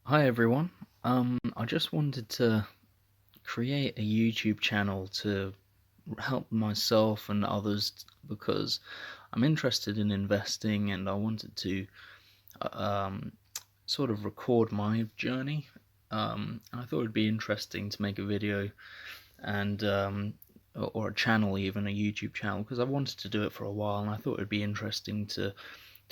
Hi everyone. I just wanted to create a YouTube channel to help myself and others because I'm interested in investing and I wanted to um, sort of record my journey. And I thought it'd be interesting to make a video and or a channel, even a YouTube channel, because I wanted to do it for a while and I thought it'd be interesting to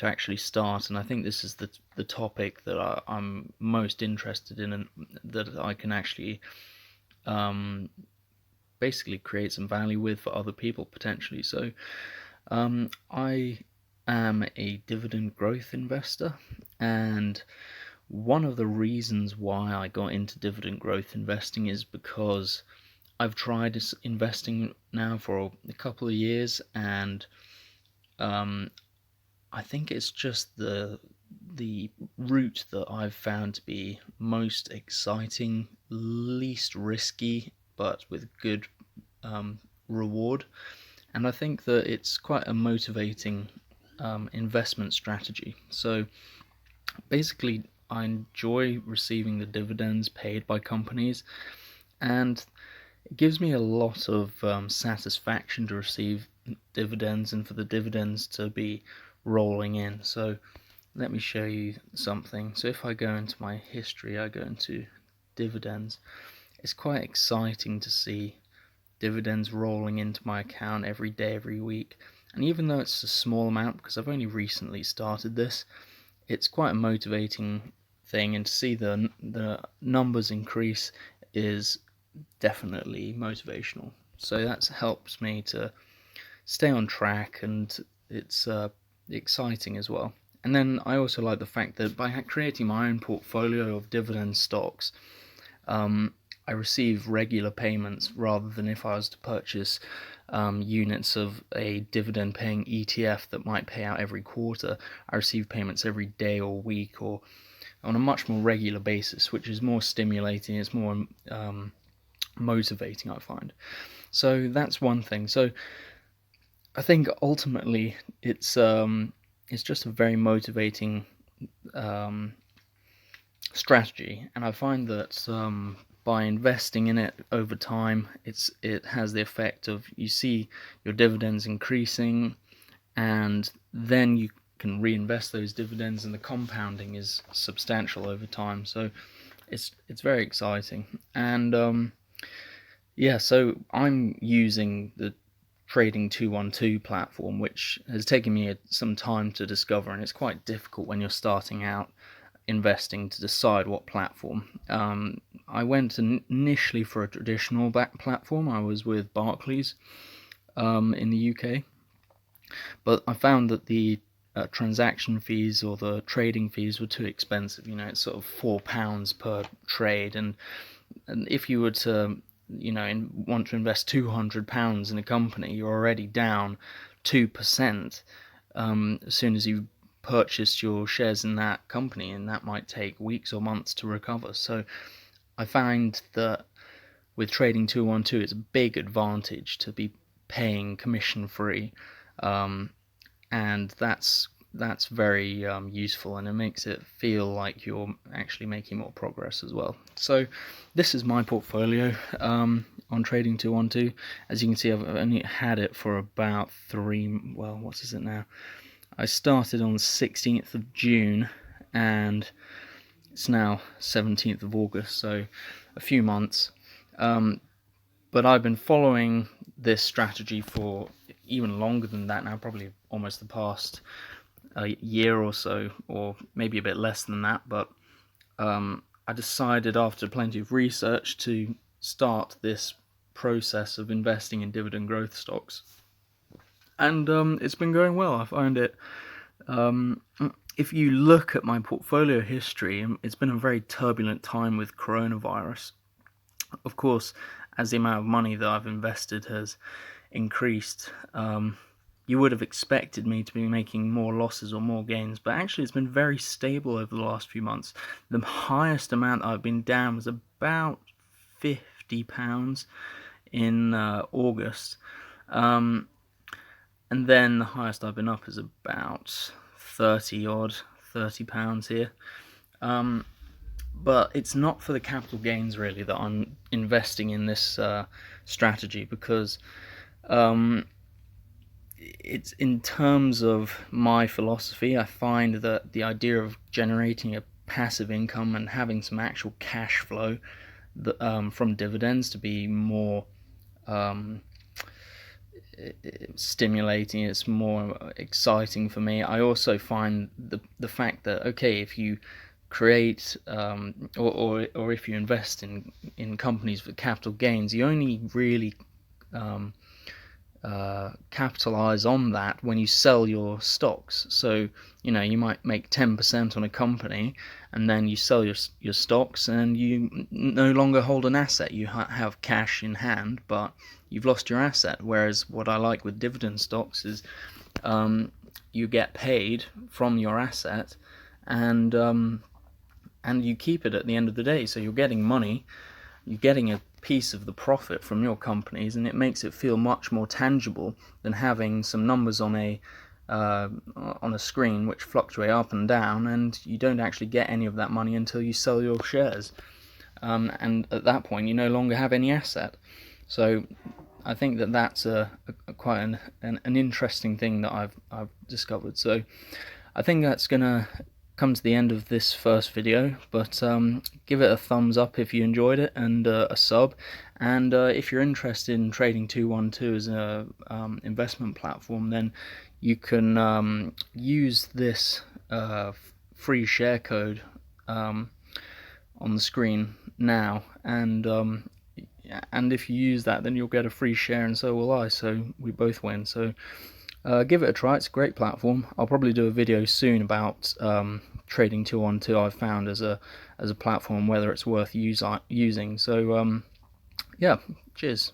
actually start. And I think this is the topic that I'm most interested in and that I can actually um, basically create some value with for other people potentially. So I am a dividend growth investor, and one of the reasons why I got into dividend growth investing is because I've tried investing now for a couple of years, and um, I think it's just the route that I've found to be most exciting, least risky, but with good um, reward. And I think that it's quite a motivating investment strategy. So basically, I enjoy receiving the dividends paid by companies, and it gives me a lot of satisfaction to receive dividends and for the dividends to be rolling in. So let me show you something. So if I go into my history, I go into dividends. It's quite exciting to see dividends rolling into my account every day, every week. And even though it's a small amount, because I've only recently started this, it's quite a motivating thing. And to see the numbers increase is definitely motivational. So that helps me to stay on track, and it's exciting as well. And then I also like the fact that by creating my own portfolio of dividend stocks, um, I receive regular payments rather than if I was to purchase units of a dividend paying ETF that might pay out every quarter. I receive payments every day or week or on a much more regular basis, which is more stimulating, it's more motivating, I find. So that's one thing. So I think ultimately it's just a very motivating um, strategy, and I find that by investing in it over time, it has the effect of you see your dividends increasing, and then you can reinvest those dividends, and the compounding is substantial over time. So it's very exciting, and yeah, so I'm using the Trading 212 platform, which has taken me some time to discover, and it's quite difficult when you're starting out investing to decide what platform. I went initially for a traditional back platform. I was with Barclays in the UK, but I found that the transaction fees or the trading fees were too expensive. You know, it's sort of £4 per trade, and if you were to want to invest £200 in a company, you're already down 2% as soon as you purchased your shares in that company, and that might take weeks or months to recover. So I find that with Trading 212, it's a big advantage to be paying commission free, um, and that's very useful, and it makes it feel like you're actually making more progress as well. So this is my portfolio on Trading 212. As you can see, I've only had it for about what is it now? I started on the 16th of June, and it's now 17th of August, so a few months. Um, but I've been following this strategy for even longer than that now, probably almost the past a year or so, or maybe a bit less than that. But I decided after plenty of research to start this process of investing in dividend growth stocks, and it's been going well. I find it. Um, if you look at my portfolio history, it's been a very turbulent time with coronavirus. Of course, as the amount of money that I've invested has increased, you would have expected me to be making more losses or more gains, but actually it's been very stable over the last few months. The highest amount I've been down was about £50 in August, um, and then the highest I've been up is about 30 odd £30 here. Um, but it's not for the capital gains really that I'm investing in this strategy, because um, it's in terms of my philosophy. I find that the idea of generating a passive income and having some actual cash flow from dividends to be more um, stimulating. It's more exciting for me. I also find the fact that, okay, if you create or if you invest in companies for capital gains, you only really um, capitalize on that when you sell your stocks. So you might make 10% on a company, and then you sell your stocks, and you no longer hold an asset. You have cash in hand, but you've lost your asset. Whereas what I like with dividend stocks is you get paid from your asset, and you keep it at the end of the day. So you're getting money, you're getting a piece of the profit from your companies, and it makes it feel much more tangible than having some numbers on a screen which fluctuate up and down, and you don't actually get any of that money until you sell your shares. And at that point, you no longer have any asset. So I think that that's quite an interesting thing that I've discovered. So I think that's gonna come to the end of this first video, but give it a thumbs up if you enjoyed it, and a sub. And if you're interested in trading 212 as a investment platform, then you can use this free share code on the screen now, and if you use that, then you'll get a free share, and so will I. So we both win. So give it a try. It's a great platform. I'll probably do a video soon about trading 212. I've found as a platform, whether it's worth using. So yeah, cheers.